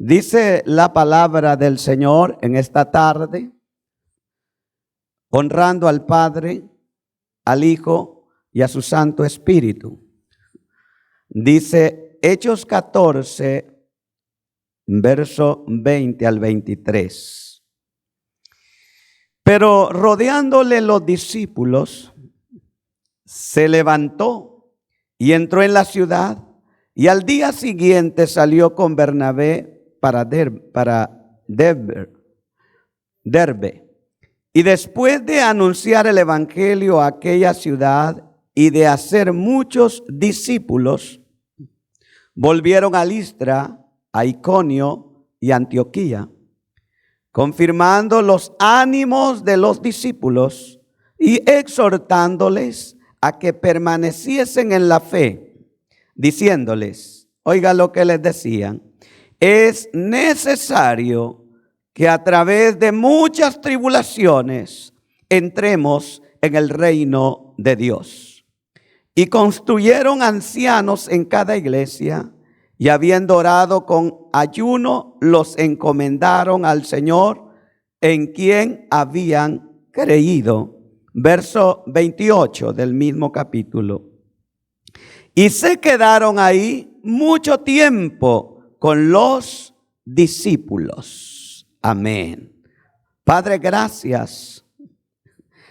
Dice la palabra del Señor en esta tarde, honrando al Padre, al Hijo y a su Santo Espíritu. Dice Hechos 14, verso 20 al 23. Pero rodeándole los discípulos, se levantó y entró en la ciudad, y al día siguiente salió con Bernabé para Derbe. Y después de anunciar el evangelio a aquella ciudad y de hacer muchos discípulos, volvieron a Listra, a Iconio y Antioquía, confirmando los ánimos de los discípulos y exhortándoles a que permaneciesen en la fe, diciéndoles, oiga lo que les decían, es necesario que a través de muchas tribulaciones entremos en el reino de Dios. Y construyeron ancianos en cada iglesia, y habiendo orado con ayuno, los encomendaron al Señor, en quien habían creído. Verso 28 del mismo capítulo. Y se quedaron ahí mucho tiempo con los discípulos. Amén. Padre, gracias.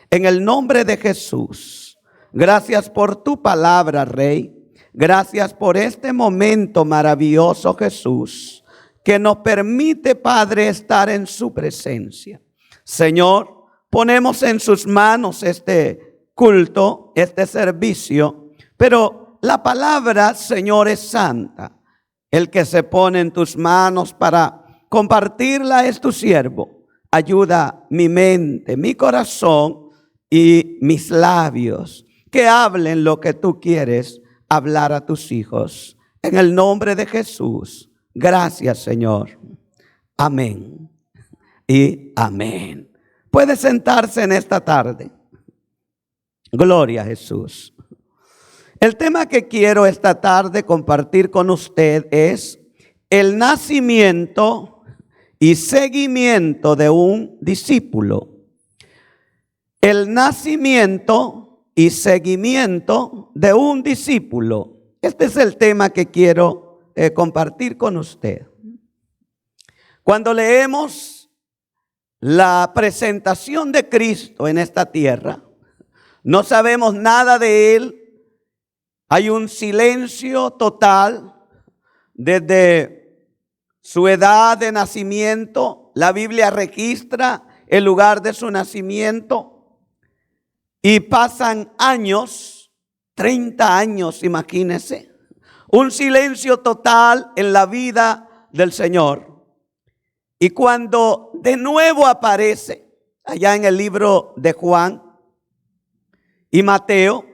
En el nombre de Jesús, gracias por tu palabra, Rey. Gracias por este momento maravilloso, Jesús, que nos permite, Padre, estar en su presencia. Señor, ponemos en sus manos este culto, este servicio, pero la palabra, Señor, es santa. El que se pone en tus manos para compartirla es tu siervo. Ayuda mi mente, mi corazón y mis labios, que hablen lo que tú quieres hablar a tus hijos. En el nombre de Jesús, gracias, Señor. Amén y amén. Puede sentarse en esta tarde. Gloria a Jesús. El tema que quiero esta tarde compartir con usted es el nacimiento y seguimiento de un discípulo. El nacimiento y seguimiento de un discípulo. Este es el tema que quiero compartir con usted. Cuando leemos la presentación de Cristo en esta tierra, no sabemos nada de Él. Hay un silencio total desde su edad de nacimiento. La Biblia registra el lugar de su nacimiento y pasan años, 30 años, imagínense. Un silencio total en la vida del Señor. Y cuando de nuevo aparece allá en el libro de Juan y Mateo,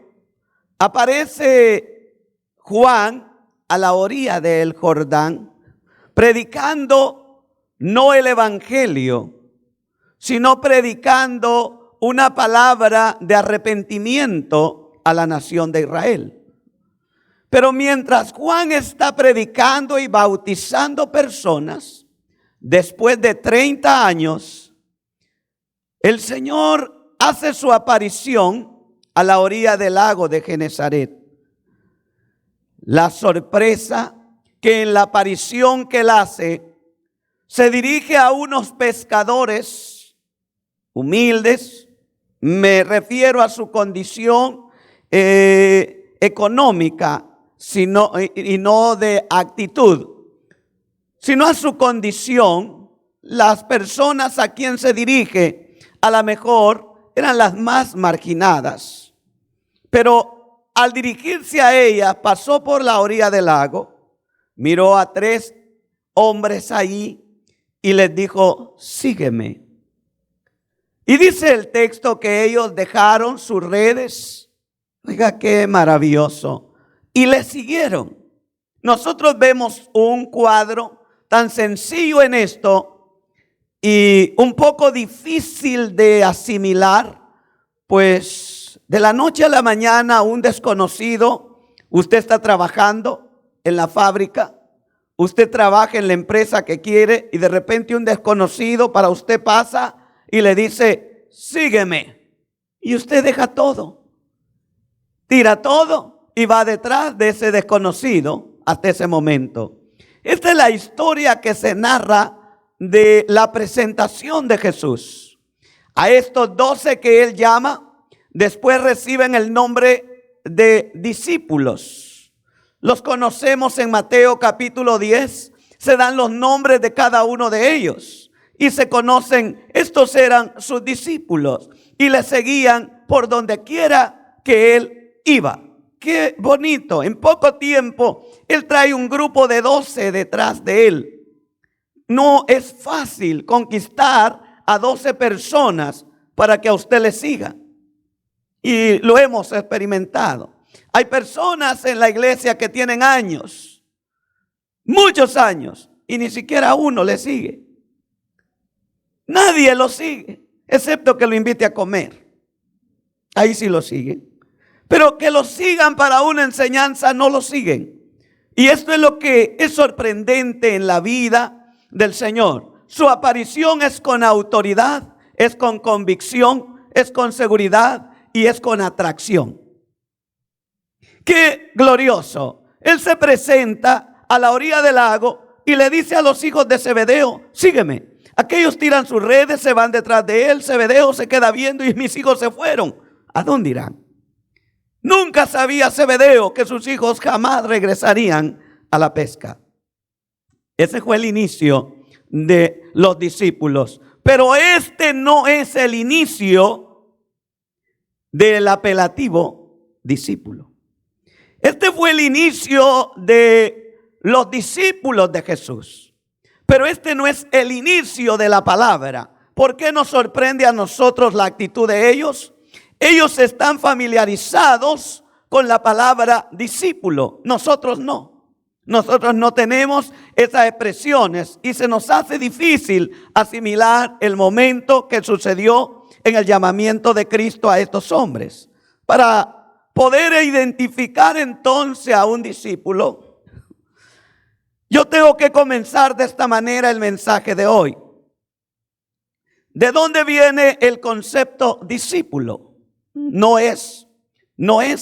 aparece Juan a la orilla del Jordán, predicando no el evangelio, sino predicando una palabra de arrepentimiento a la nación de Israel. Pero mientras Juan está predicando y bautizando personas, después de 30 años, el Señor hace su aparición a la orilla del lago de Genesaret. La sorpresa que en la aparición que él hace, se dirige a unos pescadores humildes. Me refiero a su condición económica, y no de actitud, sino a su condición. Las personas a quien se dirige a lo mejor eran las más marginadas. Pero al dirigirse a ella, pasó por la orilla del lago, miró a 3 hombres ahí y les dijo, sígueme. Y dice el texto que ellos dejaron sus redes. Oiga, qué maravilloso. Y le siguieron. Nosotros vemos un cuadro tan sencillo en esto y un poco difícil de asimilar, pues de la noche a la mañana un desconocido, usted está trabajando en la fábrica, usted trabaja en la empresa que quiere y de repente un desconocido para usted pasa y le dice, sígueme. Y usted deja todo, tira todo y va detrás de ese desconocido hasta ese momento. Esta es la historia que se narra de la presentación de Jesús. A estos 12 que él llama, después reciben el nombre de discípulos. Los conocemos en Mateo capítulo 10. Se dan los nombres de cada uno de ellos. Y se conocen, estos eran sus discípulos. Y le seguían por donde quiera que él iba. Qué bonito. En poco tiempo, él trae un grupo de 12 detrás de él. No es fácil conquistar a 12 personas para que a usted le siga. Y lo hemos experimentado. Hay personas en la iglesia que tienen años, muchos años, y ni siquiera uno le sigue. Nadie lo sigue, excepto que lo invite a comer. Ahí sí lo siguen. Pero que lo sigan para una enseñanza, no lo siguen. Y esto es lo que es sorprendente en la vida del Señor. Su aparición es con autoridad, es con convicción, es con seguridad y es con atracción. ¡Qué glorioso! Él se presenta a la orilla del lago y le dice a los hijos de Zebedeo, sígueme. Aquellos tiran sus redes, se van detrás de él. Zebedeo se queda viendo y mis hijos se fueron. ¿A dónde irán? Nunca sabía Zebedeo que sus hijos jamás regresarían a la pesca. Ese fue el inicio de los discípulos. Pero este no es el inicio del apelativo discípulo. Este fue el inicio de los discípulos de Jesús. Pero este no es el inicio de la palabra. ¿Por qué nos sorprende a nosotros la actitud de ellos? Ellos están familiarizados con la palabra discípulo. Nosotros no. Nosotros no tenemos esas expresiones y se nos hace difícil asimilar el momento que sucedió en el llamamiento de Cristo a estos hombres. Para poder identificar entonces a un discípulo, yo tengo que comenzar de esta manera el mensaje de hoy. ¿De dónde viene el concepto discípulo? No es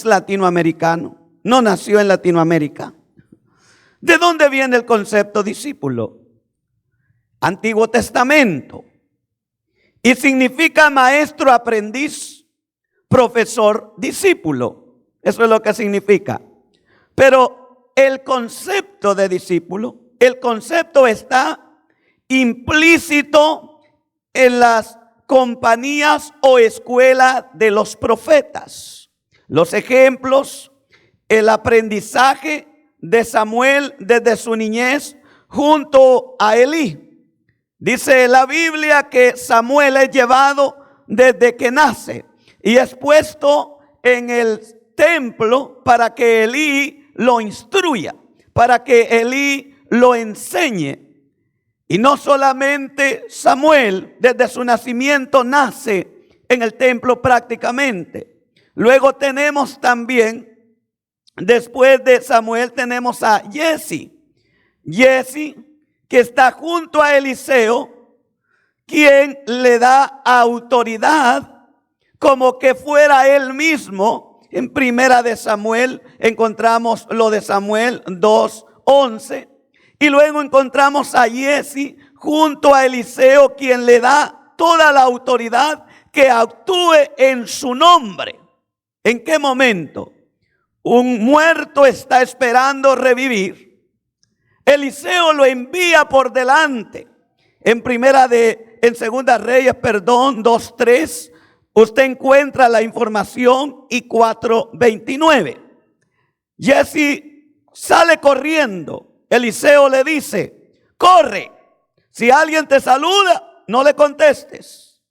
latinoamericano, no nació en Latinoamérica. ¿De dónde viene el concepto discípulo? Antiguo Testamento. Y significa maestro, aprendiz, profesor, discípulo. Eso es lo que significa. Pero el concepto de discípulo, el concepto está implícito en las compañías o escuela de los profetas. Los ejemplos, el aprendizaje de Samuel desde su niñez junto a Elí. Dice la Biblia que Samuel es llevado desde que nace y es puesto en el templo para que Elí lo instruya, para que Elí lo enseñe. Y no solamente Samuel, desde su nacimiento nace en el templo prácticamente. Luego tenemos también, después de Samuel, tenemos a Jesse. Jesse, que está junto a Eliseo, quien le da autoridad como que fuera él mismo. En primera de Samuel encontramos lo de Samuel 2:11. Y luego encontramos a Jesse junto a Eliseo, quien le da toda la autoridad que actúe en su nombre. ¿En qué momento? Un muerto está esperando revivir. Eliseo lo envía por delante. En Segunda Reyes, 2:3, usted encuentra la información y 4:29. Jesse sale corriendo. Eliseo le dice, corre. Si alguien te saluda, no le contestes.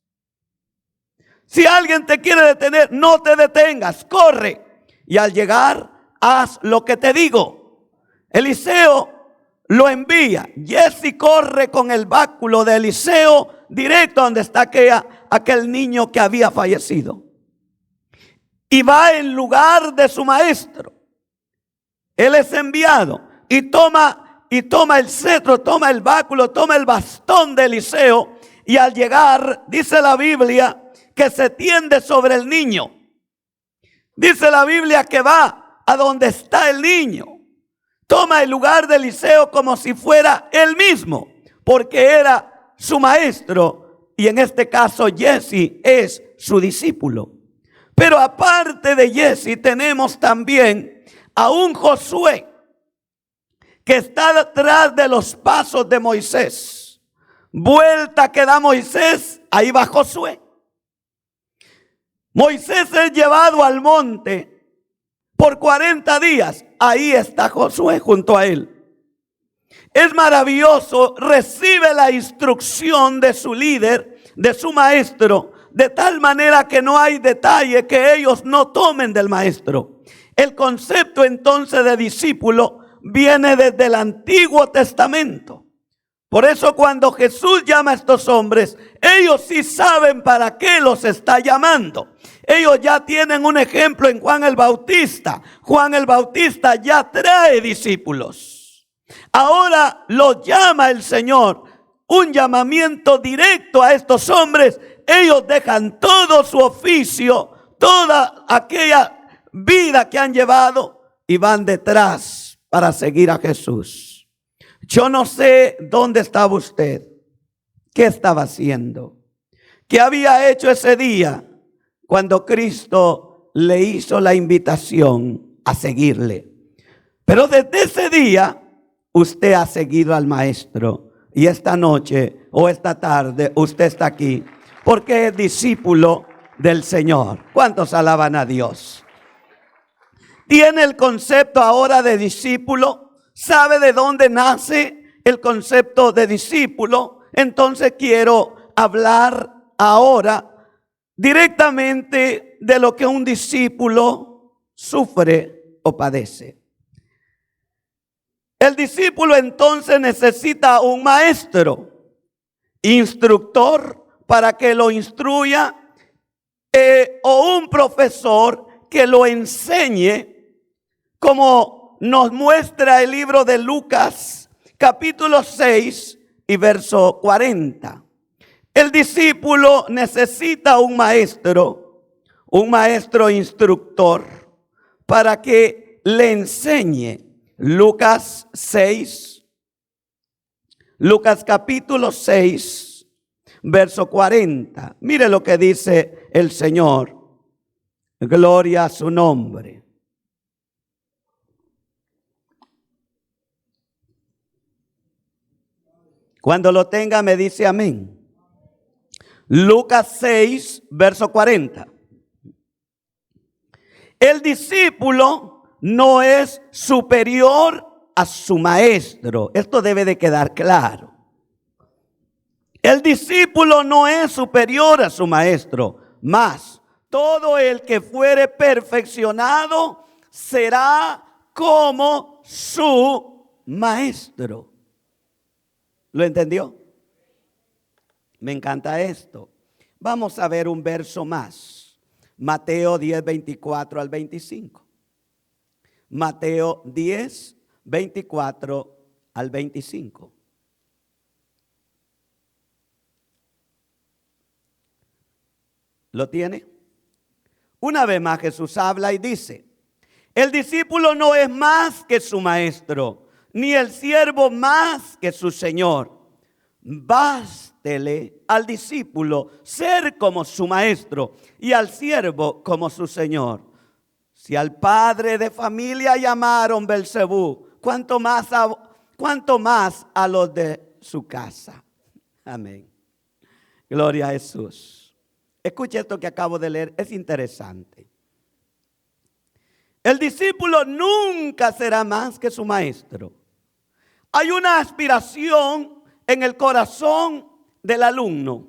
Si alguien te quiere detener, no te detengas, corre. Y al llegar, haz lo que te digo. Eliseo lo envía. Jesse corre con el báculo de Eliseo directo donde está aquel niño que había fallecido. Y va en lugar de su maestro. Él es enviado y toma y toma el cetro, toma el báculo, toma el bastón de Eliseo. Y al llegar, dice la Biblia, que se tiende sobre el niño. Dice la Biblia que va a donde está el niño. Toma el lugar de Eliseo como si fuera él mismo, porque era su maestro. Y en este caso Jesse es su discípulo. Pero aparte de Jesse tenemos también a un Josué que está detrás de los pasos de Moisés. Vuelta que da Moisés, ahí va Josué. Moisés es llevado al monte por 40 días. Ahí está Josué junto a él. Es maravilloso, recibe la instrucción de su líder, de su maestro, de tal manera que no hay detalle que ellos no tomen del maestro. El concepto entonces de discípulo viene desde el Antiguo Testamento. Por eso cuando Jesús llama a estos hombres, ellos sí saben para qué los está llamando. Ellos ya tienen un ejemplo en Juan el Bautista. Juan el Bautista ya trae discípulos. Ahora los llama el Señor. Un llamamiento directo a estos hombres. Ellos dejan todo su oficio, toda aquella vida que han llevado y van detrás para seguir a Jesús. Yo no sé dónde estaba usted, qué estaba haciendo, qué había hecho ese día cuando Cristo le hizo la invitación a seguirle. Pero desde ese día usted ha seguido al Maestro y esta noche o esta tarde usted está aquí porque es discípulo del Señor. ¿Cuántos alaban a Dios? Tiene el concepto ahora de discípulo. ¿Sabe de dónde nace el concepto de discípulo? Entonces quiero hablar ahora directamente de lo que un discípulo sufre o padece. El discípulo entonces necesita un maestro, instructor para que lo instruya o un profesor que lo enseñe, como nos muestra el libro de Lucas, capítulo 6 y verso 40. El discípulo necesita un maestro instructor para que le enseñe. Lucas 6, Lucas capítulo 6, verso 40. Mire lo que dice el Señor. Gloria a su nombre. Cuando lo tenga me dice amén. Lucas 6, verso 40. El discípulo no es superior a su maestro. Esto debe de quedar claro. El discípulo no es superior a su maestro. Mas todo el que fuere perfeccionado será como su maestro. ¿Lo entendió? Me encanta esto. Vamos a ver un verso más. Mateo 10, 24 al 25. Mateo 10, 24 al 25. ¿Lo tiene? Una vez más Jesús habla y dice: el discípulo no es más que su maestro, ni el siervo más que su señor. Bástele al discípulo ser como su maestro y al siervo como su señor. Si al padre de familia llamaron Belzebú, ¿cuánto más a los de su casa? Amén. Gloria a Jesús. Escuche esto que acabo de leer, es interesante. El discípulo nunca será más que su maestro. Hay una aspiración en el corazón del alumno.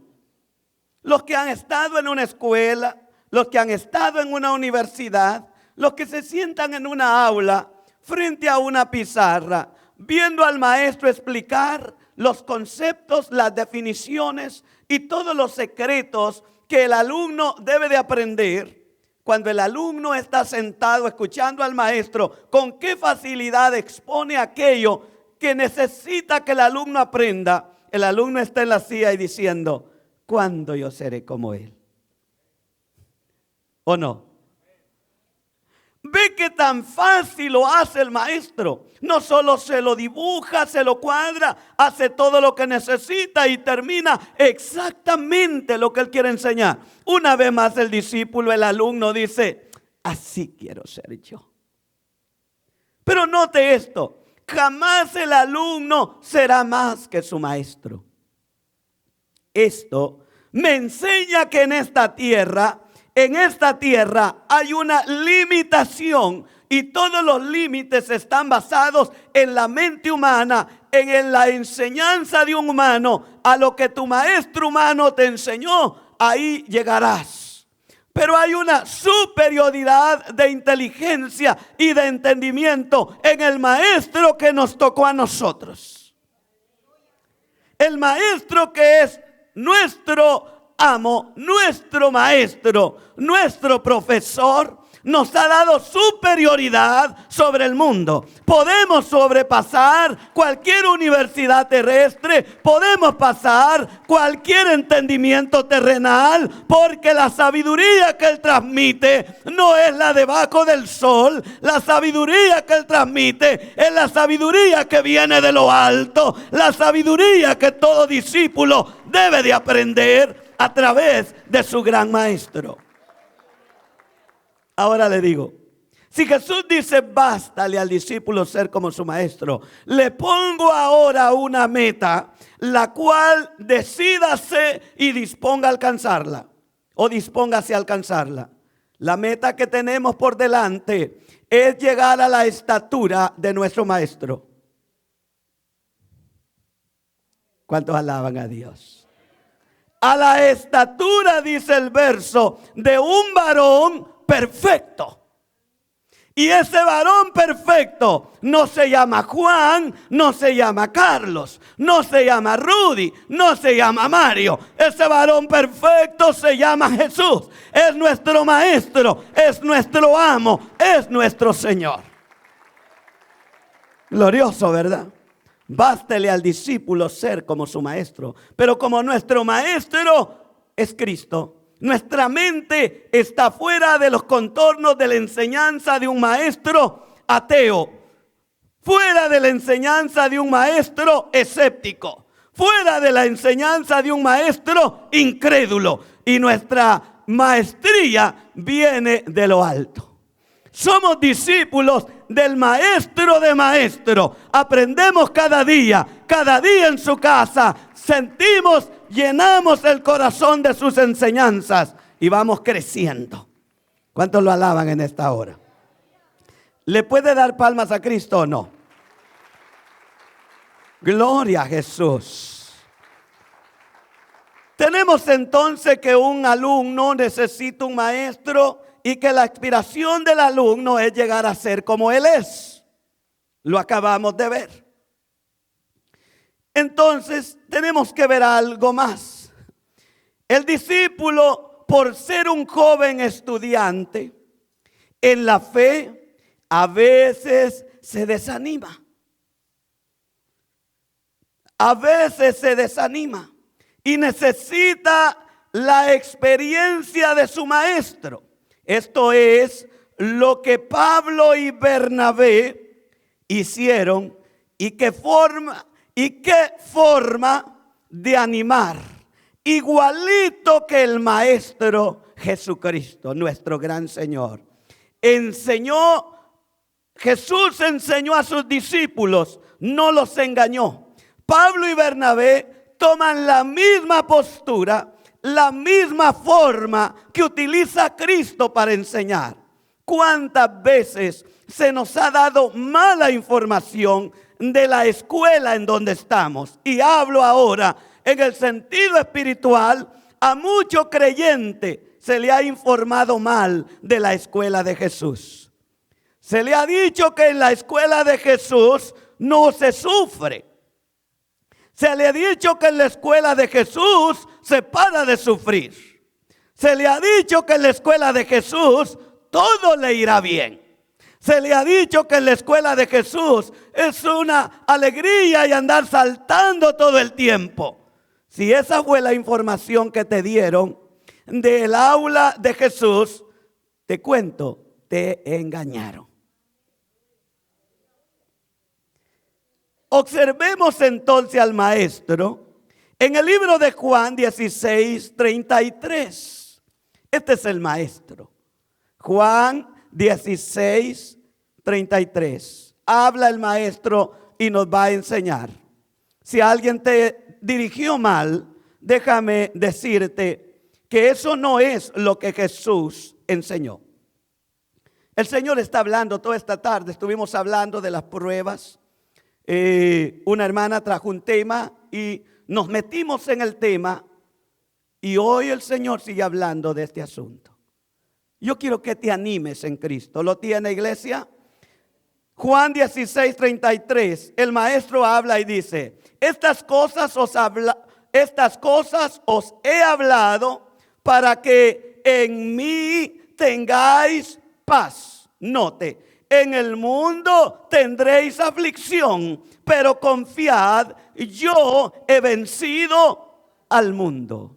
Los que han estado en una escuela, los que han estado en una universidad, los que se sientan en una aula frente a una pizarra, viendo al maestro explicar los conceptos, las definiciones y todos los secretos que el alumno debe de aprender. Cuando el alumno está sentado escuchando al maestro, con qué facilidad expone aquello que necesita que el alumno aprenda, el alumno está en la silla y diciendo, ¿cuándo yo seré como él? ¿O no? Ve que tan fácil lo hace el maestro. No solo se lo dibuja, se lo cuadra, hace todo lo que necesita y termina exactamente lo que él quiere enseñar. Una vez más el discípulo, el alumno dice, así quiero ser yo. Pero note esto, jamás el alumno será más que su maestro. Esto me enseña que en esta tierra hay una limitación y todos los límites están basados en la mente humana, en la enseñanza de un humano. A lo que tu maestro humano te enseñó, ahí llegarás. Pero hay una superioridad de inteligencia y de entendimiento en el maestro que nos tocó a nosotros. El maestro que es nuestro amo, nuestro maestro, nuestro profesor, nos ha dado superioridad sobre el mundo. Podemos sobrepasar cualquier universidad terrestre, podemos pasar cualquier entendimiento terrenal, porque la sabiduría que Él transmite no es la debajo del sol. La sabiduría que Él transmite es la sabiduría que viene de lo alto, la sabiduría que todo discípulo debe de aprender a través de su gran maestro. Ahora le digo, si Jesús dice bástale al discípulo ser como su maestro, le pongo ahora una meta, la cual decídase y disponga a alcanzarla, o dispóngase a alcanzarla. La meta que tenemos por delante es llegar a la estatura de nuestro maestro. ¿Cuántos alaban a Dios? A la estatura, dice el verso, de un varón perfecto. Y ese varón perfecto no se llama Juan, no se llama Carlos, no se llama Rudy, no se llama Mario. Ese varón perfecto se llama Jesús. Es nuestro maestro, es nuestro amo, es nuestro Señor. Glorioso, ¿verdad? Bástele al discípulo ser como su maestro. Pero como nuestro maestro es Cristo, nuestra mente está fuera de los contornos de la enseñanza de un maestro ateo, fuera de la enseñanza de un maestro escéptico, fuera de la enseñanza de un maestro incrédulo. Y nuestra maestría viene de lo alto. Somos discípulos del maestro de maestro. Aprendemos cada día en su casa. Sentimos, llenamos el corazón de sus enseñanzas y vamos creciendo. ¿Cuántos lo alaban en esta hora? ¿Le puede dar palmas a Cristo o no? Gloria a Jesús. Tenemos entonces que un alumno necesita un maestro y que la aspiración del alumno es llegar a ser como él es. Lo acabamos de ver. Entonces tenemos que ver algo más. El discípulo, por ser un joven estudiante en la fe, a veces se desanima. A veces se desanima y necesita la experiencia de su maestro. Esto es lo que Pablo y Bernabé hicieron y qué forma de animar, igualito que el maestro Jesucristo, nuestro gran Señor. Jesús enseñó a sus discípulos, no los engañó. Pablo y Bernabé toman la misma postura, la misma forma que utiliza Cristo para enseñar. ¿Cuántas veces se nos ha dado mala información de la escuela en donde estamos? Y hablo ahora en el sentido espiritual. A mucho creyente se le ha informado mal de la escuela de Jesús. Se le ha dicho que en la escuela de Jesús no se sufre. Se le ha dicho que en la escuela de Jesús se para de sufrir. Se le ha dicho que en la escuela de Jesús todo le irá bien. Se le ha dicho que en la escuela de Jesús es una alegría y andar saltando todo el tiempo. Si esa fue la información que te dieron del aula de Jesús, te cuento, te engañaron. Observemos entonces al maestro en el libro de Juan 16:33. Este es el maestro. Juan 16:33. Habla el maestro y nos va a enseñar. Si alguien te dirigió mal, déjame decirte que eso no es lo que Jesús enseñó. El Señor está hablando toda esta tarde. Estuvimos hablando de las pruebas. Una hermana trajo un tema y nos metimos en el tema. Y hoy el Señor sigue hablando de este asunto. Yo quiero que te animes en Cristo. ¿Lo tiene, iglesia? Juan 16:33. El maestro habla y dice: Estas cosas os he hablado para que en mí tengáis paz. Note. En el mundo tendréis aflicción, pero confiad, yo he vencido al mundo.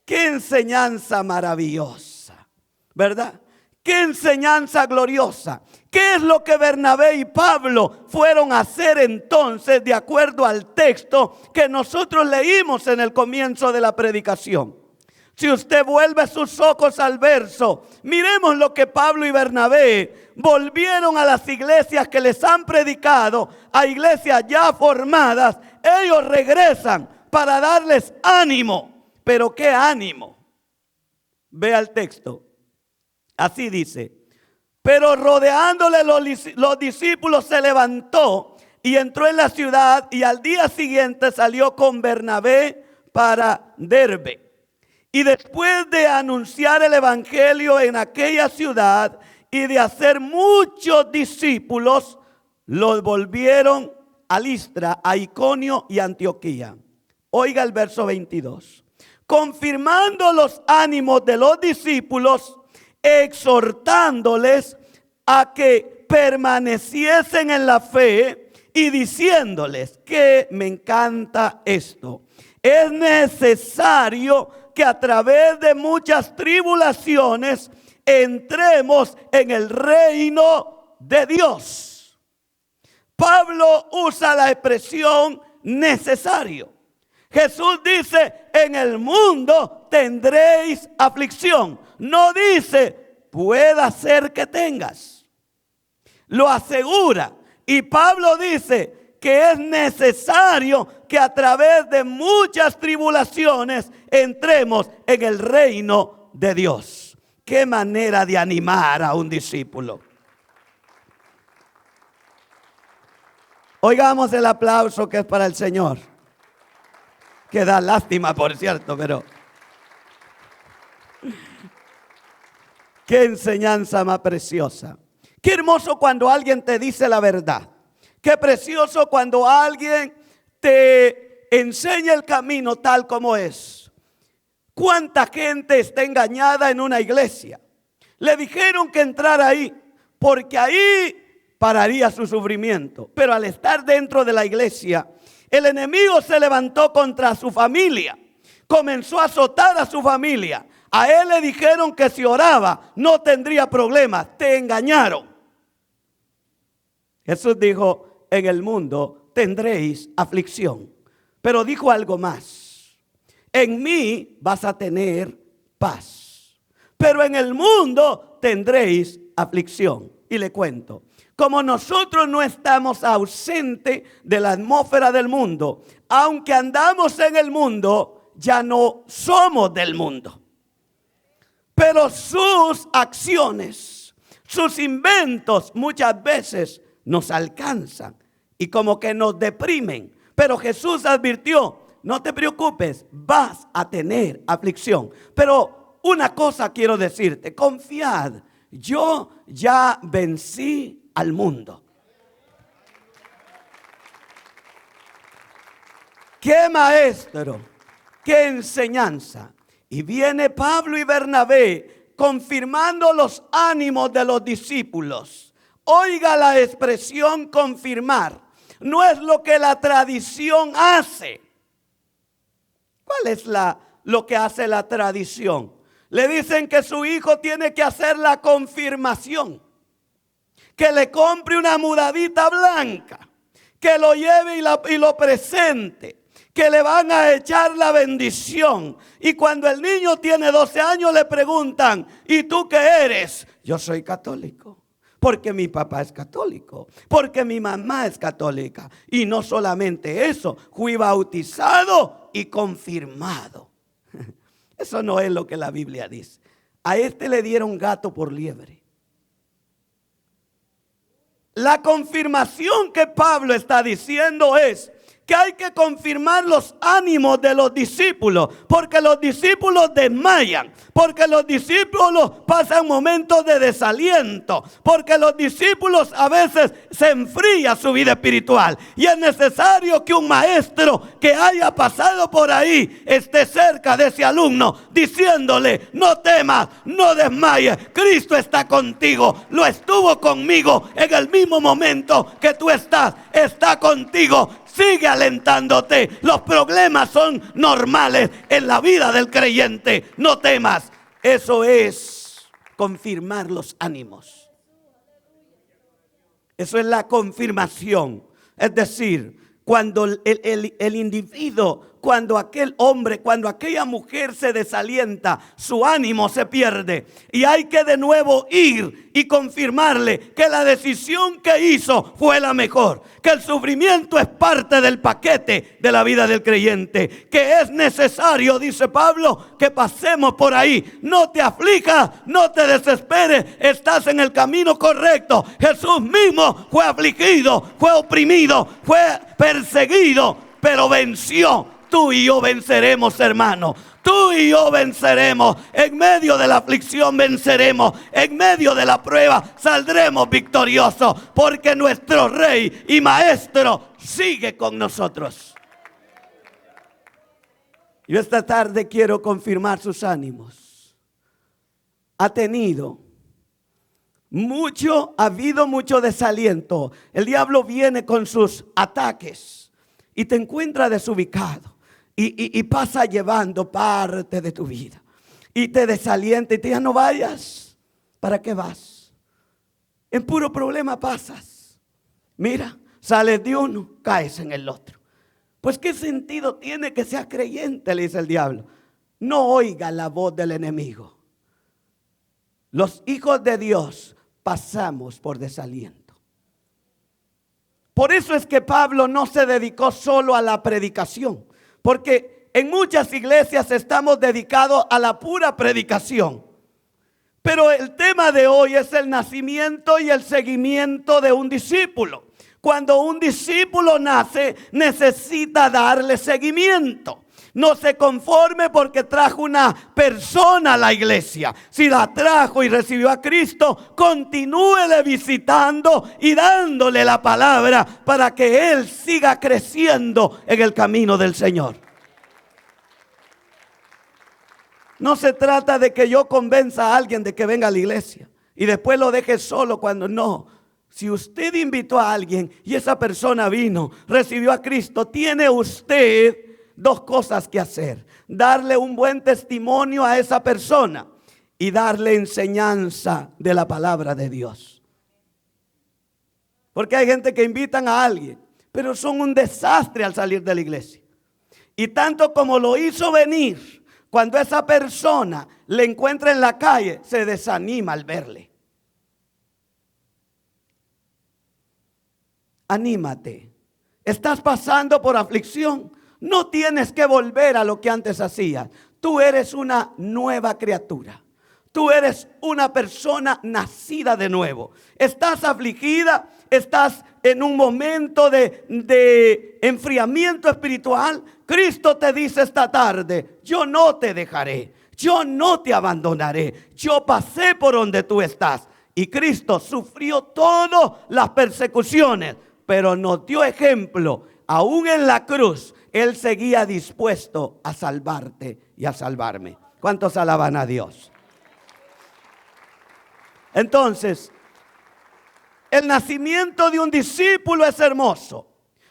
Qué enseñanza maravillosa, ¿verdad? Qué enseñanza gloriosa. ¿Qué es lo que Bernabé y Pablo fueron a hacer entonces de acuerdo al texto que nosotros leímos en el comienzo de la predicación? Si usted vuelve sus ojos al verso, miremos lo que Pablo y Bernabé volvieron a las iglesias que les han predicado, a iglesias ya formadas. Ellos regresan para darles ánimo. ¿Pero qué ánimo? Vea el texto. Así dice: pero rodeándole los discípulos se levantó y entró en la ciudad, y al día siguiente salió con Bernabé para Derbe. Y después de anunciar el evangelio en aquella ciudad y de hacer muchos discípulos, los volvieron a Listra, a Iconio y Antioquía. Oiga el verso 22. Confirmando los ánimos de los discípulos, exhortándoles a que permaneciesen en la fe y diciéndoles, que me encanta esto: es necesario que a través de muchas tribulaciones entremos en el reino de Dios. Pablo usa la expresión necesario. Jesús dice: en el mundo tendréis aflicción. No dice: pueda ser que tengas. Lo asegura. Y Pablo dice que es necesario que a través de muchas tribulaciones entremos en el reino de Dios. Qué manera de animar a un discípulo. Oigamos el aplauso que es para el Señor. Que da lástima, por cierto, pero qué enseñanza más preciosa. Qué hermoso cuando alguien te dice la verdad. Qué precioso cuando alguien te enseña el camino tal como es. ¿Cuánta gente está engañada en una iglesia? Le dijeron que entrara ahí porque ahí pararía su sufrimiento. Pero al estar dentro de la iglesia, el enemigo se levantó contra su familia. Comenzó a azotar a su familia. A él le dijeron que si oraba no tendría problemas. Te engañaron. Jesús dijo: en el mundo tendréis aflicción. Pero dijo algo más: en mí vas a tener paz. Pero en el mundo tendréis aflicción. Y le cuento, como nosotros no estamos ausentes de la atmósfera del mundo, aunque andamos en el mundo, ya no somos del mundo. Pero sus acciones, sus inventos muchas veces nos alcanzan y como que nos deprimen. Pero Jesús advirtió: no te preocupes, vas a tener aflicción. Pero una cosa quiero decirte: confiad, yo ya vencí al mundo. ¡Qué maestro! ¡Qué enseñanza! Y viene Pablo y Bernabé confirmando los ánimos de los discípulos. Oiga la expresión confirmar. No es lo que la tradición hace. ¿Cuál es lo que hace la tradición? Le dicen que su hijo tiene que hacer la confirmación, que le compre una mudadita blanca, que lo lleve y lo presente, que le van a echar la bendición. Y cuando el niño tiene 12 años le preguntan, ¿y tú qué eres? Yo soy católico, porque mi papá es católico, porque mi mamá es católica. Y no solamente eso, fui bautizado y confirmado. Eso no es lo que la Biblia dice. A este le dieron gato por liebre. La confirmación que Pablo está diciendo es que hay que confirmar los ánimos de los discípulos, porque los discípulos desmayan, porque los discípulos pasan momentos de desaliento, porque los discípulos a veces se enfría su vida espiritual, y es necesario que un maestro que haya pasado por ahí esté cerca de ese alumno diciéndole: no temas, no desmayes, Cristo está contigo, lo estuvo conmigo en el mismo momento que tú estás, está contigo. Sigue alentándote. Los problemas son normales en la vida del creyente. No temas. Eso es confirmar los ánimos. Eso es la confirmación. Es decir, cuando el individuo, cuando aquel hombre, cuando aquella mujer se desalienta, su ánimo se pierde. Y hay que de nuevo ir y confirmarle que la decisión que hizo fue la mejor. Que el sufrimiento es parte del paquete de la vida del creyente. Que es necesario, dice Pablo, que pasemos por ahí. No te aflijas, no te desesperes, estás en el camino correcto. Jesús mismo fue afligido, fue oprimido, fue perseguido, pero venció. Tú y yo venceremos, hermano. Tú y yo venceremos. En medio de la aflicción venceremos. En medio de la prueba saldremos victoriosos, porque nuestro Rey y Maestro sigue con nosotros. Yo esta tarde quiero confirmar sus ánimos. Ha habido mucho desaliento. El diablo viene con sus ataques y te encuentra desubicado. Y pasa llevando parte de tu vida. Y te desalienta y te dice: no vayas. ¿Para qué vas? En puro problema pasas. Mira, sales de uno, caes en el otro. Pues ¿qué sentido tiene que seas creyente? Le dice el diablo. No oiga la voz del enemigo. Los hijos de Dios pasamos por desaliento. Por eso es que Pablo no se dedicó solo a la predicación. Porque en muchas iglesias estamos dedicados a la pura predicación. Pero el tema de hoy es el nacimiento y el seguimiento de un discípulo. Cuando un discípulo nace, necesita darle seguimiento. No se conforme porque trajo una persona a la iglesia. Si la trajo y recibió a Cristo, continúele visitando y dándole la palabra para que él siga creciendo en el camino del Señor. No se trata de que yo convenza a alguien de que venga a la iglesia y después lo deje solo cuando no. Si usted invitó a alguien y esa persona vino, recibió a Cristo, tiene usted dos cosas que hacer: darle un buen testimonio a esa persona y darle enseñanza de la palabra de Dios. Porque hay gente que invitan a alguien, pero son un desastre al salir de la iglesia. Y tanto como lo hizo venir, cuando esa persona le encuentra en la calle, se desanima al verle. Anímate. Estás pasando por aflicción. No tienes que volver a lo que antes hacías. Tú eres una nueva criatura. Tú eres una persona nacida de nuevo. Estás afligida, estás en un momento de enfriamiento espiritual. Cristo te dice esta tarde: yo no te dejaré, yo no te abandonaré. Yo pasé por donde tú estás. Y Cristo sufrió todas las persecuciones, pero nos dio ejemplo. Aún en la cruz, Él seguía dispuesto a salvarte y a salvarme. ¿Cuántos alaban a Dios? Entonces, el nacimiento de un discípulo es hermoso.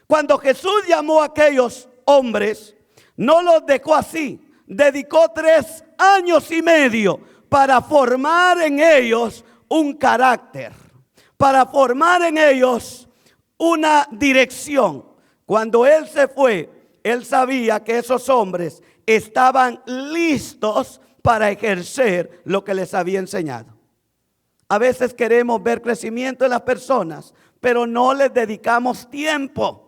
Cuando Jesús llamó a aquellos hombres, no los dejó así. Dedicó 3 años y medio para formar en ellos un carácter, para formar en ellos una dirección. Cuando Él se fue, Él sabía que esos hombres estaban listos para ejercer lo que les había enseñado. A veces queremos ver crecimiento en las personas, pero no les dedicamos tiempo.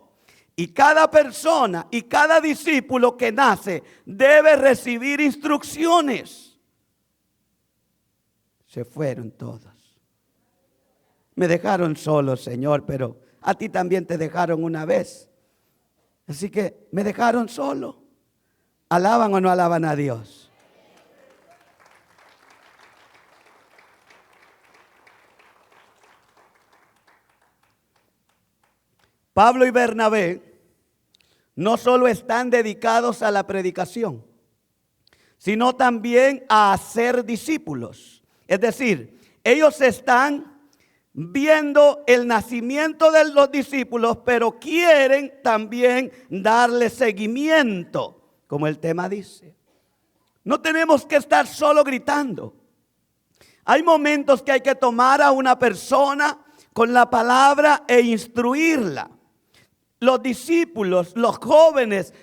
Y cada persona y cada discípulo que nace debe recibir instrucciones. Se fueron todos. Me dejaron solo, Señor, pero a ti también te dejaron una vez. Así que me dejaron solo. ¿Alaban o no alaban a Dios? Pablo y Bernabé no solo están dedicados a la predicación, sino también a hacer discípulos. Es decir, ellos están viendo el nacimiento de los discípulos, pero quieren también darle seguimiento, como el tema dice. No tenemos que estar solo gritando. Hay momentos que hay que tomar a una persona con la palabra e instruirla. Los discípulos, los jóvenes,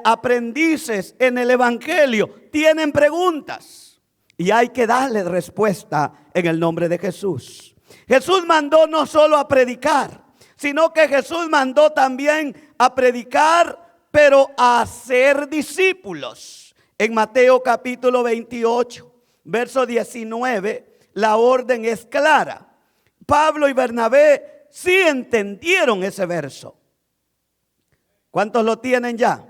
aprendices en el evangelio tienen preguntas y hay que darles respuesta en el nombre de Jesús. Jesús mandó no solo a predicar, sino que Jesús mandó también a predicar, pero a hacer discípulos. En Mateo capítulo 28, verso 19, la orden es clara. Pablo y Bernabé sí entendieron ese verso. ¿Cuántos lo tienen ya?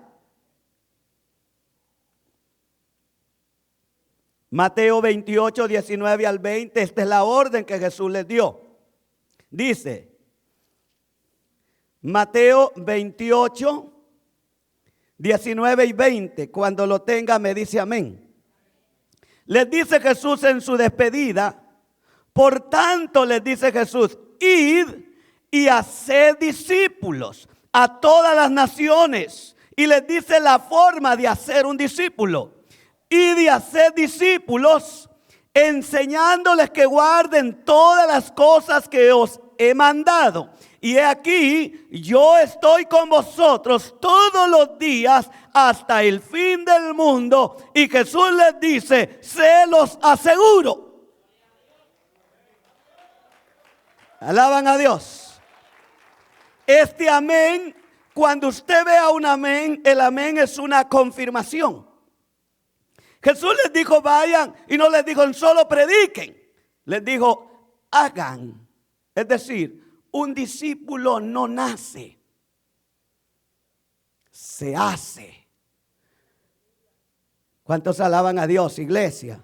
Mateo 28, 19 al 20, esta es la orden que Jesús les dio. Dice, Mateo 28, 19 y 20, cuando lo tenga me dice amén. Les dice Jesús en su despedida, por tanto les dice Jesús, id y haced discípulos a todas las naciones. Y les dice la forma de hacer un discípulo. Y de hacer discípulos, enseñándoles que guarden todas las cosas que os he mandado. Y he aquí, yo estoy con vosotros todos los días hasta el fin del mundo. Y Jesús les dice, se los aseguro. Alaban a Dios. Este amén, cuando usted vea un amén, el amén es una confirmación. Jesús les dijo vayan y no les dijo solo prediquen. Les dijo hagan. Es decir, un discípulo no nace, se hace. ¿Cuántos alaban a Dios, iglesia?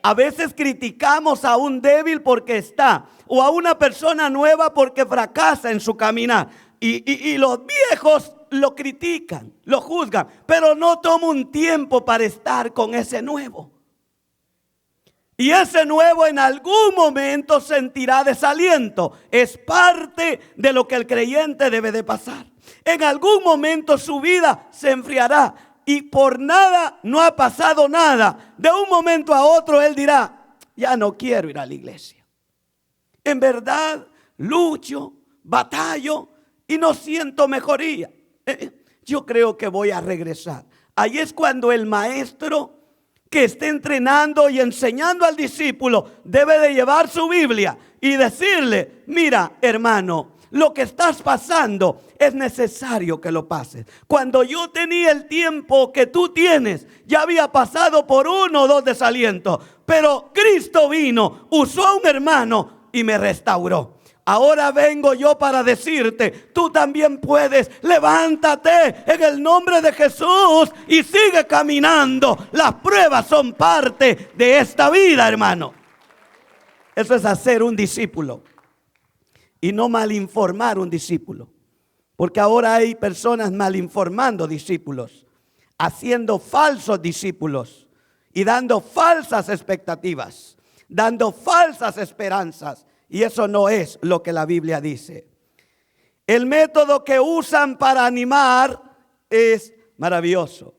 A veces criticamos a un débil porque está, o a una persona nueva porque fracasa en su caminar. Y los viejos lo critican, lo juzgan, pero no toma un tiempo para estar con ese nuevo. Y ese nuevo en algún momento sentirá desaliento. Es parte de lo que el creyente debe de pasar. En algún momento su vida se enfriará. Y por nada no ha pasado nada. De un momento a otro él dirá, ya no quiero ir a la iglesia. En verdad, lucho, batallo y no siento mejoría. Yo creo que voy a regresar. Ahí es cuando el maestro que esté entrenando y enseñando al discípulo debe de llevar su Biblia y decirle, mira, hermano, lo que estás pasando es necesario que lo pases. Cuando yo tenía el tiempo que tú tienes, ya había pasado por 1 o 2 desalientos. Pero Cristo vino, usó a un hermano y me restauró. Ahora vengo yo para decirte, tú también puedes. Levántate en el nombre de Jesús y sigue caminando. Las pruebas son parte de esta vida, hermano. Eso es hacer un discípulo. Y no malinformar un discípulo. Porque ahora hay personas malinformando discípulos, haciendo falsos discípulos y dando falsas expectativas. dando falsas esperanzas. Y eso no es lo que la Biblia dice. El método que usan para animar es maravilloso.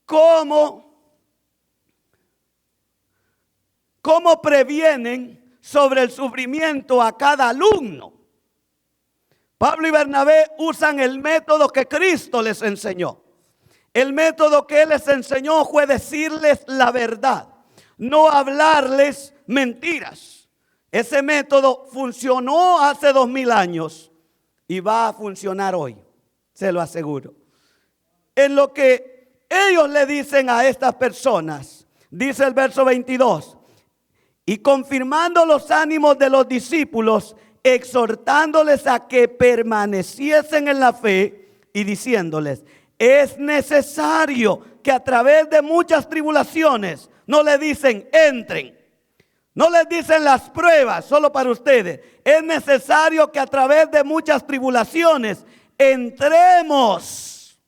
¿Cómo previenen sobre el sufrimiento a cada alumno? Pablo y Bernabé usan el método que Cristo les enseñó. El método que Él les enseñó fue decirles la verdad, no hablarles mentiras. Ese método funcionó hace 2000 años y va a funcionar hoy, se lo aseguro. En lo que ellos le dicen a estas personas, dice el verso 22, y confirmando los ánimos de los discípulos, exhortándoles a que permaneciesen en la fe y diciéndoles, es necesario que a través de muchas tribulaciones, no le dicen entren, no les dicen las pruebas solo para ustedes, es necesario que a través de muchas tribulaciones entremos.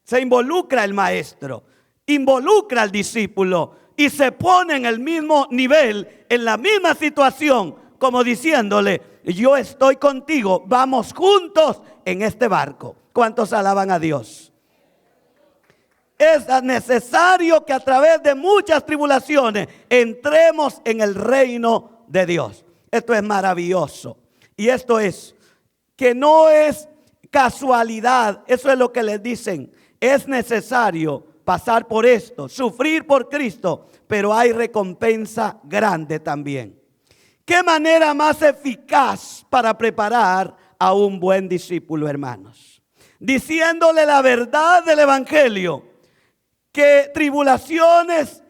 Se involucra el maestro, involucra al discípulo y se pone en el mismo nivel, en la misma situación, como diciéndole, yo estoy contigo, vamos juntos en este barco. ¿Cuántos alaban a Dios? Es necesario que a través de muchas tribulaciones entremos en el reino de Dios. Esto es maravilloso. Y esto es que no es casualidad. Eso es lo que les dicen. Es necesario pasar por esto, sufrir por Cristo, pero hay recompensa grande también. ¿Qué manera más eficaz para preparar a un buen discípulo, hermanos? Diciéndole la verdad del evangelio, que tribulaciones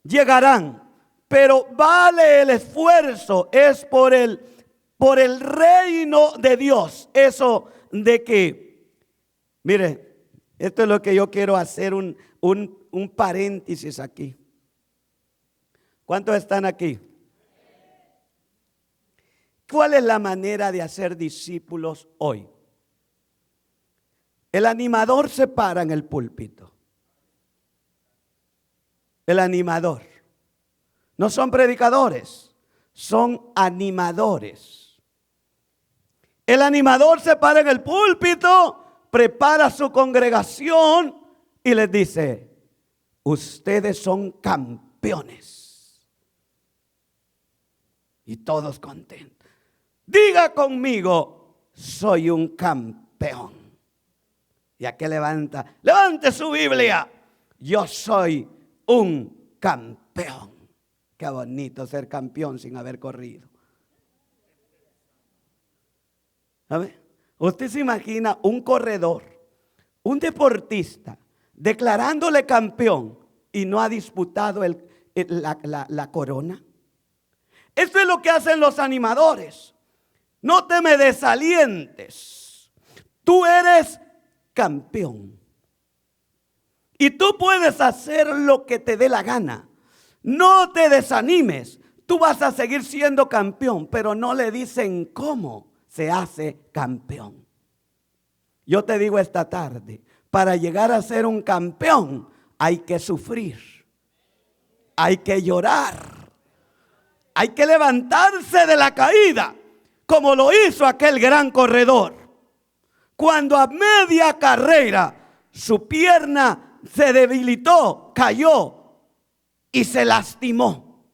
llegarán, pero vale el esfuerzo, es por el reino de Dios. Eso de que, mire, esto es lo que yo quiero hacer un paréntesis aquí. ¿Cuántos están aquí? ¿Cuál es la manera de hacer discípulos hoy? El animador se para en el púlpito. El animador. No son predicadores, son animadores. El animador se para en el púlpito, prepara su congregación y les dice, ustedes son campeones. Y todos contentos. Diga conmigo, soy un campeón. Y aquí levante su Biblia. Yo soy un campeón. Qué bonito ser campeón sin haber corrido. ¿Sabe? Usted se imagina un corredor, un deportista, declarándole campeón y no ha disputado la corona. Esto es lo que hacen los animadores. No te me desalientes. Tú eres campeón. Y tú puedes hacer lo que te dé la gana. No te desanimes. Tú vas a seguir siendo campeón, pero no le dicen cómo se hace campeón. Yo te digo esta tarde, para llegar a ser un campeón hay que sufrir. Hay que llorar. Hay que levantarse de la caída, como lo hizo aquel gran corredor. Cuando a media carrera su pierna se debilitó, cayó y se lastimó.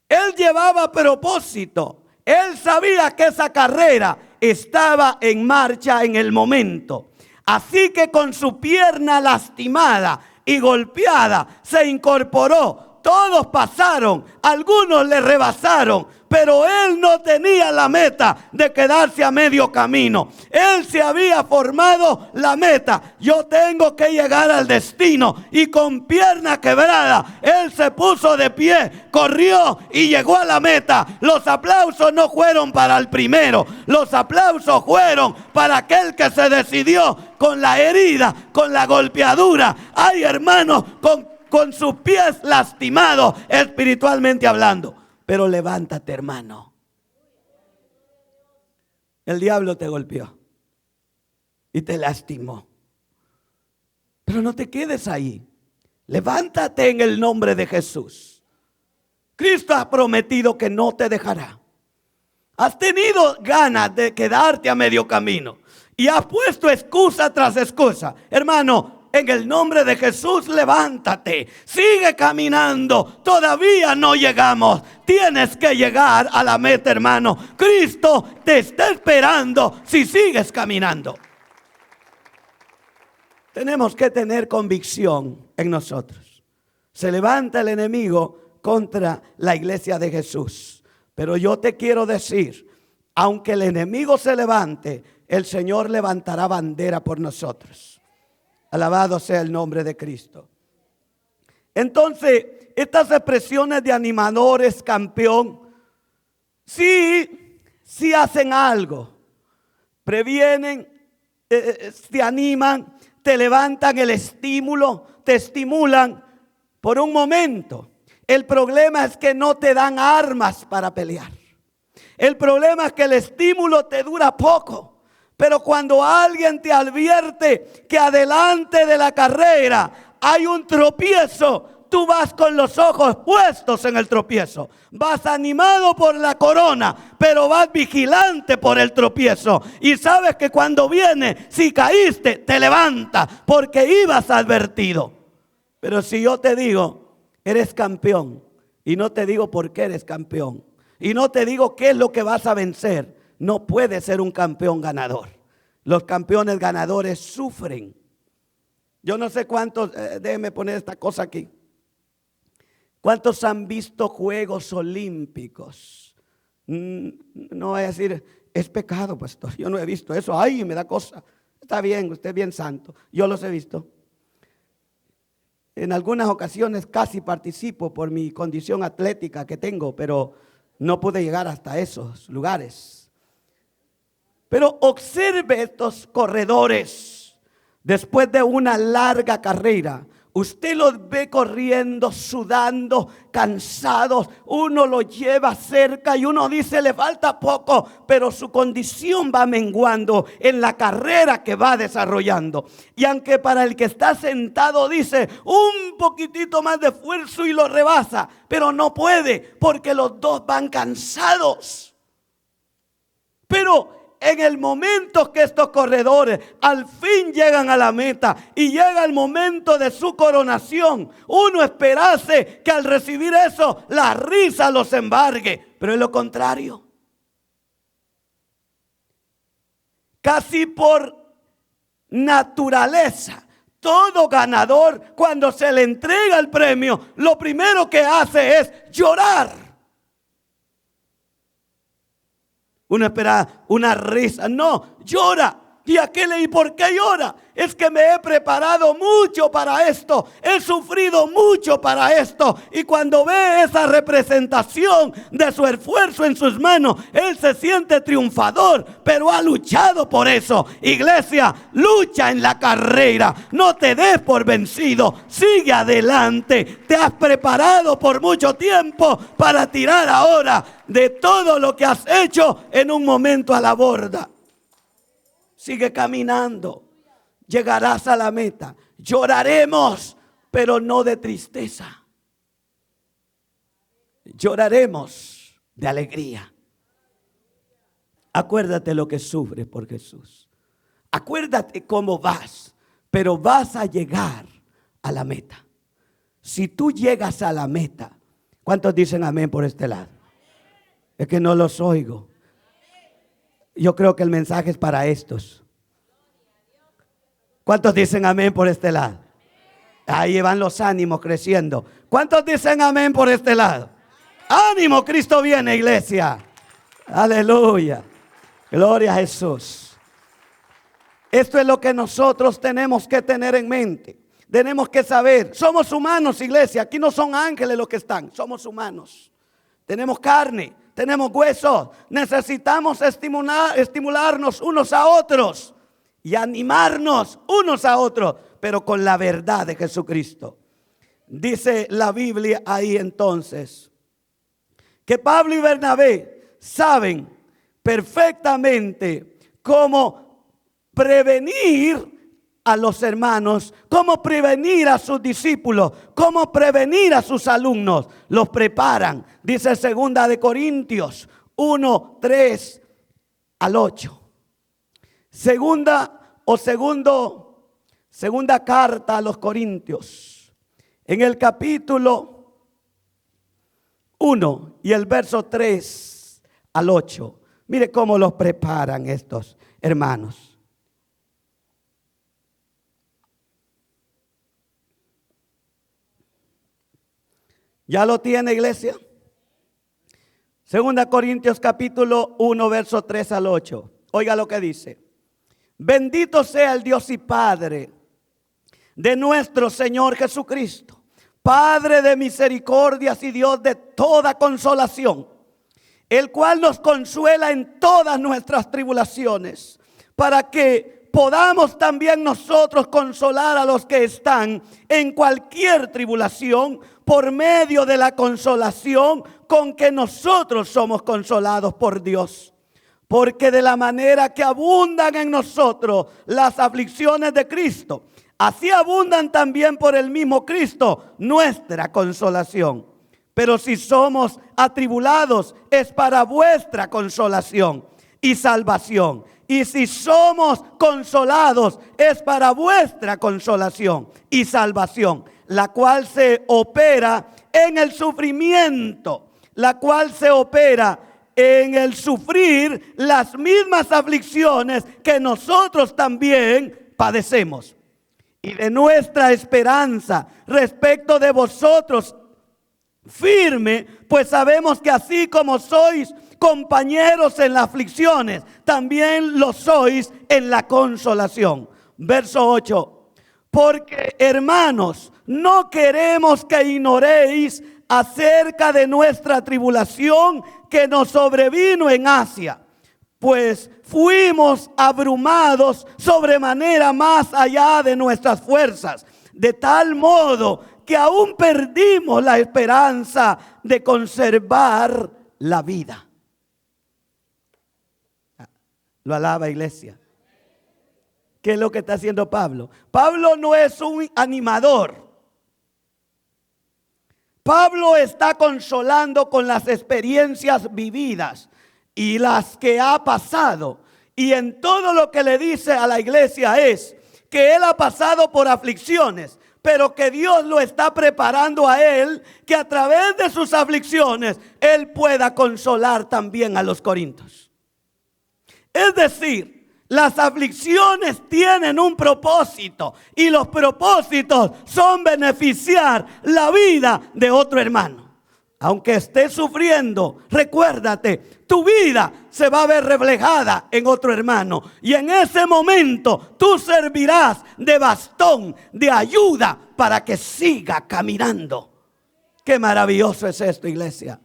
Él llevaba propósito. Él sabía que esa carrera estaba en marcha en el momento. Así que con su pierna lastimada y golpeada se incorporó. Todos pasaron, algunos le rebasaron, pero él no tenía la meta de quedarse a medio camino. Él se había formado la meta. Yo tengo que llegar al destino. Y con pierna quebrada, él se puso de pie, corrió y llegó a la meta. Los aplausos no fueron para el primero. Los aplausos fueron para aquel que se decidió con la herida, con la golpeadura. Ay, hermanos, con sus pies lastimados espiritualmente hablando. Pero levántate, hermano. El diablo te golpeó y te lastimó. Pero no te quedes ahí. Levántate en el nombre de Jesús. Cristo ha prometido que no te dejará. Has tenido ganas de quedarte a medio camino y has puesto excusa tras excusa. Hermano, en el nombre de Jesús, levántate. Sigue caminando. Todavía no llegamos. Tienes que llegar a la meta, hermano. Cristo te está esperando si sigues caminando. Tenemos que tener convicción en nosotros. Se levanta el enemigo contra la iglesia de Jesús. Pero yo te quiero decir, aunque el enemigo se levante, el Señor levantará bandera por nosotros. Alabado sea el nombre de Cristo. Entonces, estas expresiones de animadores, campeón, sí hacen algo. Previenen, te animan, te levantan el estímulo, te estimulan por un momento. El problema es que no te dan armas para pelear. El problema es que el estímulo te dura poco. Pero cuando alguien te advierte que adelante de la carrera hay un tropiezo, tú vas con los ojos puestos en el tropiezo. Vas animado por la corona, pero vas vigilante por el tropiezo. Y sabes que cuando viene, si caíste, te levanta porque ibas advertido. Pero si yo te digo, eres campeón, y no te digo por qué eres campeón, y no te digo qué es lo que vas a vencer, no puedes ser un campeón ganador. Los campeones ganadores sufren. Yo no sé cuántos, déjeme poner esta cosa aquí. ¿Cuántos han visto Juegos Olímpicos? No voy a decir, es pecado, pastor, yo no he visto eso, ay, me da cosa. Está bien, usted es bien santo, yo los he visto. En algunas ocasiones casi participo por mi condición atlética que tengo, pero no pude llegar hasta esos lugares. Pero observe estos corredores. Después de una larga carrera, usted los ve corriendo, sudando, cansados. Uno los lleva cerca y uno dice, le falta poco, pero su condición va menguando en la carrera que va desarrollando. Y aunque para el que está sentado dice, un poquitito más de esfuerzo y lo rebasa, pero no puede porque los dos van cansados. Pero en el momento que estos corredores al fin llegan a la meta y llega el momento de su coronación, uno esperase que al recibir eso la risa los embargue, pero es lo contrario. Casi por naturaleza, todo ganador cuando se le entrega el premio, lo primero que hace es llorar. Uno espera una risa, no, llora. ¿Y por qué llora? Es que me he preparado mucho para esto, he sufrido mucho para esto. Y cuando ve esa representación de su esfuerzo en sus manos, él se siente triunfador, pero ha luchado por eso. Iglesia, lucha en la carrera, no te des por vencido, sigue adelante. Te has preparado por mucho tiempo para tirar ahora de todo lo que has hecho en un momento a la borda. Sigue caminando, llegarás a la meta. Lloraremos, pero no de tristeza. Lloraremos de alegría. Acuérdate lo que sufres por Jesús. Acuérdate cómo vas, pero vas a llegar a la meta. Si tú llegas a la meta, ¿cuántos dicen amén por este lado? Es que no los oigo. Yo creo que el mensaje es para estos. ¿Cuántos dicen amén por este lado? Ahí van los ánimos creciendo. ¿Cuántos dicen amén por este lado? ¡Ánimo! Cristo viene, iglesia. Aleluya. Gloria a Jesús. Esto es lo que nosotros tenemos que tener en mente. Tenemos que saber. Somos humanos, iglesia. Aquí no son ángeles los que están. Somos humanos. Tenemos carne. Tenemos huesos, necesitamos estimularnos unos a otros y animarnos unos a otros, pero con la verdad de Jesucristo. Dice la Biblia ahí entonces que Pablo y Bernabé saben perfectamente cómo prevenir a los hermanos, cómo prevenir a sus discípulos, cómo prevenir a sus alumnos. Los preparan. Dice 2 Corintios 1, 3 al 8. Segunda carta a los Corintios, en el capítulo 1 y el verso 3 al 8. Mire cómo los preparan estos hermanos. ¿Ya lo tiene, iglesia? 2 Corintios capítulo 1, verso 3 al 8. Oiga lo que dice. Bendito sea el Dios y Padre de nuestro Señor Jesucristo, Padre de misericordias y Dios de toda consolación, el cual nos consuela en todas nuestras tribulaciones, para que podamos también nosotros consolar a los que están en cualquier tribulación por medio de la consolación con que nosotros somos consolados por Dios. Porque de la manera que abundan en nosotros las aflicciones de Cristo, así abundan también por el mismo Cristo nuestra consolación. Pero si somos atribulados, es para vuestra consolación y salvación. Y si somos consolados, es para vuestra consolación y salvación, la cual se opera en el sufrimiento, la cual se opera en el sufrir las mismas aflicciones que nosotros también padecemos. Y de nuestra esperanza respecto de vosotros firme, pues sabemos que así como sois compañeros en las aflicciones, también lo sois en la consolación. Verso 8. Porque, hermanos, no queremos que ignoréis acerca de nuestra tribulación que nos sobrevino en Asia, pues fuimos abrumados sobremanera más allá de nuestras fuerzas, de tal modo que aún perdimos la esperanza de conservar la vida. Lo alaba, iglesia. ¿Qué es lo que está haciendo Pablo? Pablo no es un animador. Pablo está consolando con las experiencias vividas y las que ha pasado. Y en todo lo que le dice a la iglesia es que él ha pasado por aflicciones, pero que Dios lo está preparando a él, que a través de sus aflicciones él pueda consolar también a los corintios. Es decir, las aflicciones tienen un propósito y los propósitos son beneficiar la vida de otro hermano. Aunque estés sufriendo, recuérdate, tu vida se va a ver reflejada en otro hermano. Y en ese momento tú servirás de bastón, de ayuda para que siga caminando. Qué maravilloso es esto, iglesia.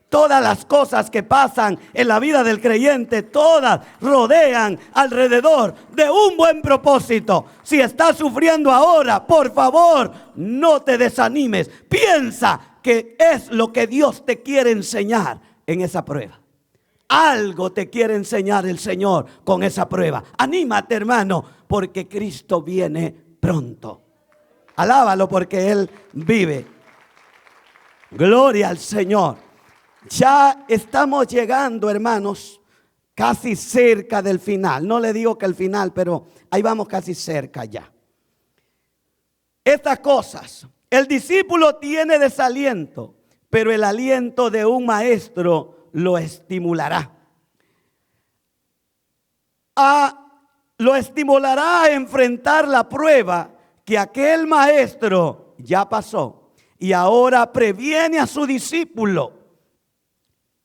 Todas las cosas que pasan en la vida del creyente, todas rodean alrededor de un buen propósito. Si estás sufriendo ahora, por favor, no te desanimes. Piensa que es lo que Dios te quiere enseñar en esa prueba. Algo te quiere enseñar el Señor con esa prueba. Anímate, hermano, porque Cristo viene pronto. Alábalo porque Él vive. Gloria al Señor. Ya estamos llegando, hermanos, casi cerca del final. No le digo que el final, pero ahí vamos casi cerca ya. Estas cosas, el discípulo tiene desaliento, pero el aliento de un maestro lo estimulará. Lo estimulará a enfrentar la prueba que aquel maestro ya pasó. Y ahora previene a su discípulo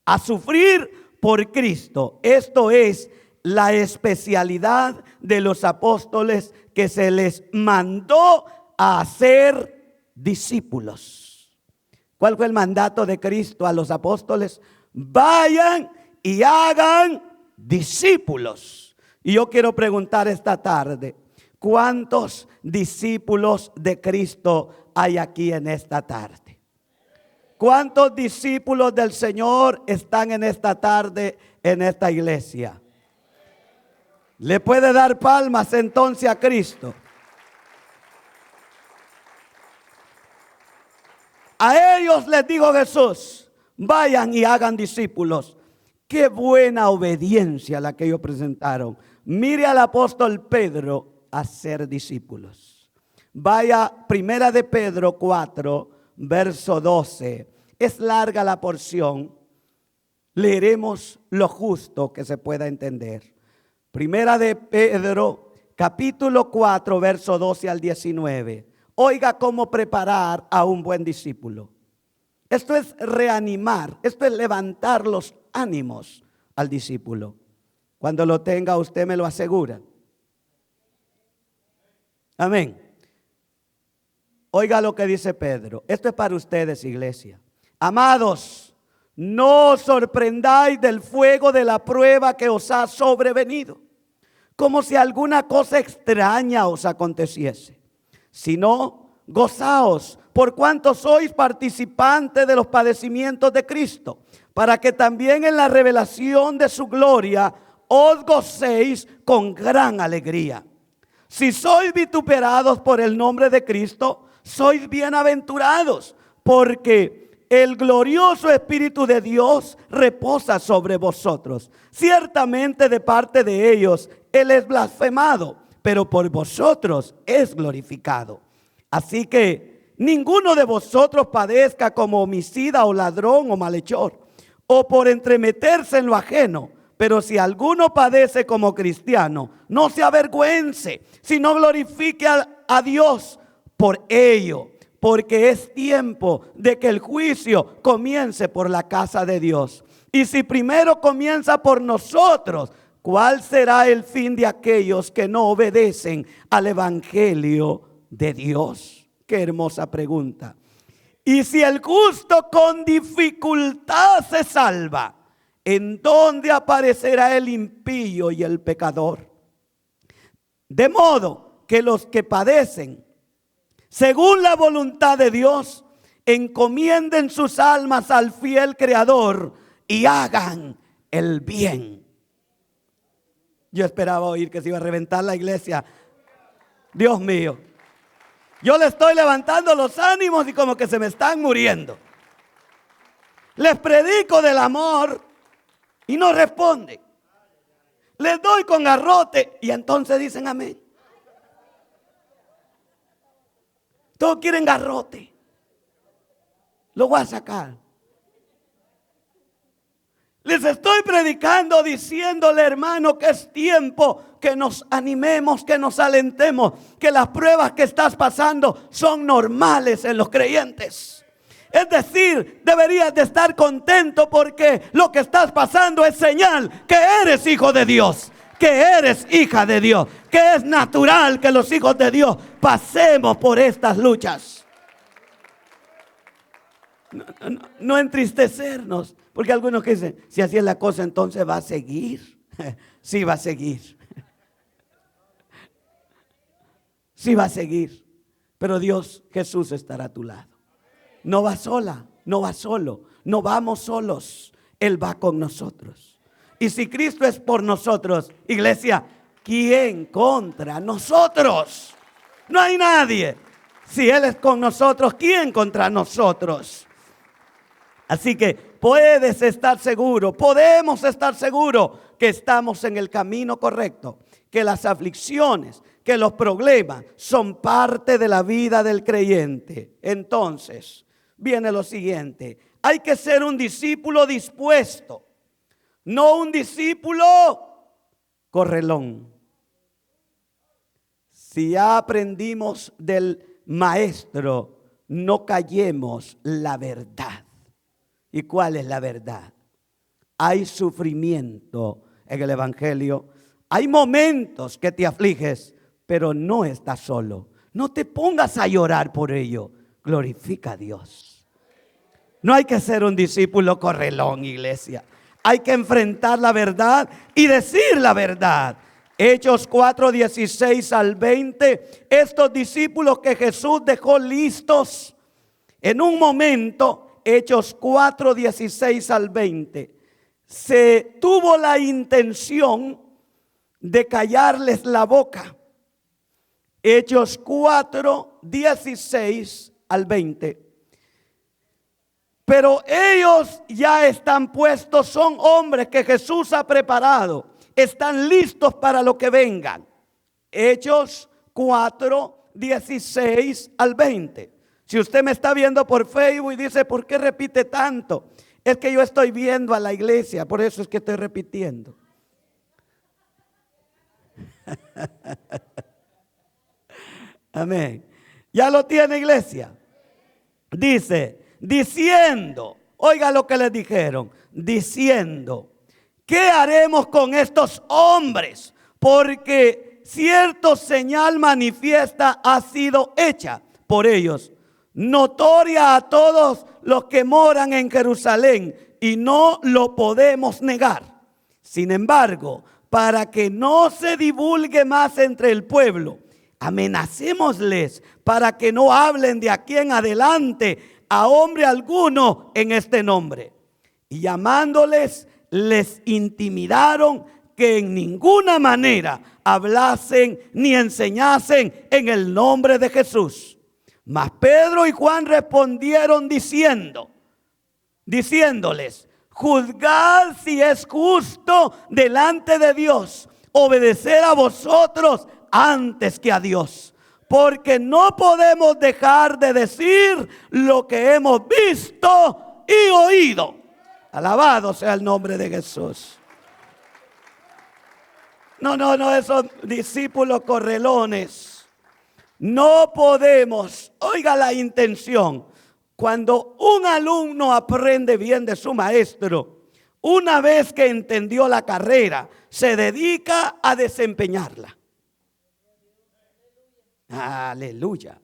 a sufrir por Cristo. Esto es la especialidad de los apóstoles, que se les mandó a hacer discípulos. ¿Cuál fue el mandato de Cristo a los apóstoles? Vayan y hagan discípulos. Y yo quiero preguntar esta tarde, ¿cuántos discípulos de Cristo hay aquí en esta tarde? ¿Cuántos discípulos del Señor están en esta tarde en esta iglesia? ¿Le puede dar palmas entonces a Cristo? A ellos les dijo Jesús: vayan y hagan discípulos. Qué buena obediencia la que ellos presentaron. Mire al apóstol Pedro a ser discípulos. Vaya, primera de Pedro 4, verso 12. Es larga la porción. Leeremos lo justo que se pueda entender. Primera de Pedro, capítulo 4, verso 12 al 19. Oiga cómo preparar a un buen discípulo. Esto es reanimar, esto es levantar los ánimos al discípulo. Cuando lo tenga, usted me lo asegura. Amén. Oiga lo que dice Pedro. Esto es para ustedes, iglesia. Amados, no os sorprendáis del fuego de la prueba que os ha sobrevenido, como si alguna cosa extraña os aconteciese, sino gozaos por cuanto sois participantes de los padecimientos de Cristo, para que también en la revelación de su gloria os gocéis con gran alegría. Si sois vituperados por el nombre de Cristo, sois bienaventurados, porque el glorioso Espíritu de Dios reposa sobre vosotros. Ciertamente de parte de ellos Él es blasfemado, pero por vosotros es glorificado. Así que ninguno de vosotros padezca como homicida o ladrón o malhechor, o por entremeterse en lo ajeno. Pero si alguno padece como cristiano, no se avergüence, sino glorifique a Dios por ello, porque es tiempo de que el juicio comience por la casa de Dios. Y si primero comienza por nosotros, ¿cuál será el fin de aquellos que no obedecen al evangelio de Dios? Qué hermosa pregunta. Y si el justo con dificultad se salva, ¿en dónde aparecerá el impío y el pecador? De modo que los que padecen según la voluntad de Dios encomienden sus almas al fiel Creador y hagan el bien. Yo esperaba oír que se iba a reventar la iglesia. Dios mío, yo le estoy levantando los ánimos y como que se me están muriendo. Les predico del amor y no responde. Les doy con garrote y entonces dicen amén. Todos quieren garrote. Lo voy a sacar. Les estoy predicando diciéndole, hermano, que es tiempo que nos animemos, que nos alentemos, que las pruebas que estás pasando son normales en los creyentes. Es decir, deberías de estar contento porque lo que estás pasando es señal que eres hijo de Dios, que eres hija de Dios, que es natural que los hijos de Dios pasemos por estas luchas. No entristecernos, porque algunos que dicen, si así es la cosa, entonces va a seguir. Sí, va a seguir. Sí, va a seguir. Pero Dios, Jesús estará a tu lado. No va sola, no va solo, no vamos solos. Él va con nosotros. Y si Cristo es por nosotros, iglesia, ¿quién contra nosotros? No hay nadie. Si Él es con nosotros, ¿quién contra nosotros? Así que puedes estar seguro, podemos estar seguros que estamos en el camino correcto, que las aflicciones, que los problemas son parte de la vida del creyente. Entonces, viene lo siguiente: hay que ser un discípulo dispuesto, no un discípulo correlón. Si ya aprendimos del maestro, no callemos la verdad. ¿Y cuál es la verdad? Hay sufrimiento en el evangelio. Hay momentos que te afliges, pero no estás solo. No te pongas a llorar por ello. Glorifica a Dios. No hay que ser un discípulo correlón, iglesia. Hay que enfrentar la verdad y decir la verdad. Hechos 4, 16 al 20. Estos discípulos que Jesús dejó listos en un momento. Hechos 4, 16 al 20. Se tuvo la intención de callarles la boca. Hechos 4, 16 al 20. Pero ellos ya están puestos, son hombres que Jesús ha preparado, están listos para lo que vengan. Hechos 4, 16 al 20. Si usted me está viendo por Facebook y dice, ¿por qué repite tanto? Es que yo estoy viendo a la iglesia, por eso es que estoy repitiendo. Amén. ¿Ya lo tiene, iglesia? Dice, diciendo, oiga lo que les dijeron, diciendo, ¿qué haremos con estos hombres? Porque cierta señal manifiesta ha sido hecha por ellos, notoria a todos los que moran en Jerusalén, y no lo podemos negar. Sin embargo, para que no se divulgue más entre el pueblo, amenacémosles para que no hablen de aquí en adelante a hombre alguno en este nombre. Y llamándoles, les intimidaron que en ninguna manera hablasen ni enseñasen en el nombre de Jesús. Mas Pedro y Juan respondieron diciéndoles, juzgad si es justo delante de Dios obedecer a vosotros antes que a Dios, porque no podemos dejar de decir lo que hemos visto y oído. Alabado sea el nombre de Jesús. No, esos discípulos correlones. No podemos, oiga la intención, cuando un alumno aprende bien de su maestro, una vez que entendió la carrera, se dedica a desempeñarla. Aleluya.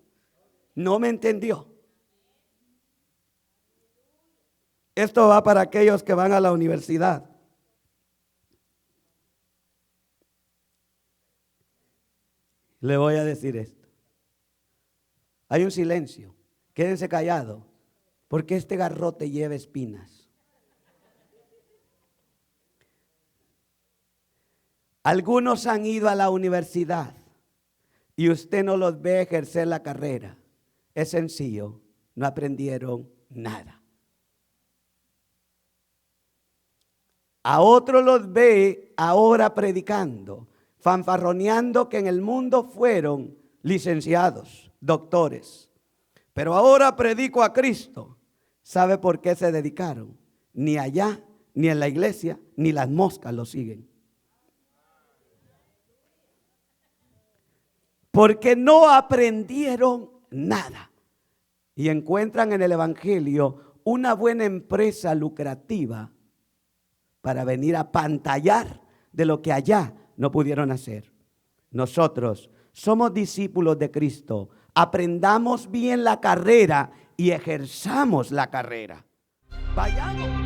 No me entendió. Esto va para aquellos que van a la universidad. Le voy a decir esto. Hay un silencio. Quédense callados, porque este garrote lleva espinas. Algunos han ido a la universidad y usted no los ve ejercer la carrera. Es sencillo, no aprendieron nada. A otros los ve ahora predicando, fanfarroneando que en el mundo fueron licenciados, doctores. Pero ahora predico a Cristo. ¿Sabe por qué se dedicaron? Ni allá, ni en la iglesia, ni las moscas lo siguen. Porque no aprendieron nada. Y encuentran en el evangelio una buena empresa lucrativa para venir a pantallar de lo que allá no pudieron hacer. Nosotros somos discípulos de Cristo. Aprendamos bien la carrera y ejerzamos la carrera. Vayamos.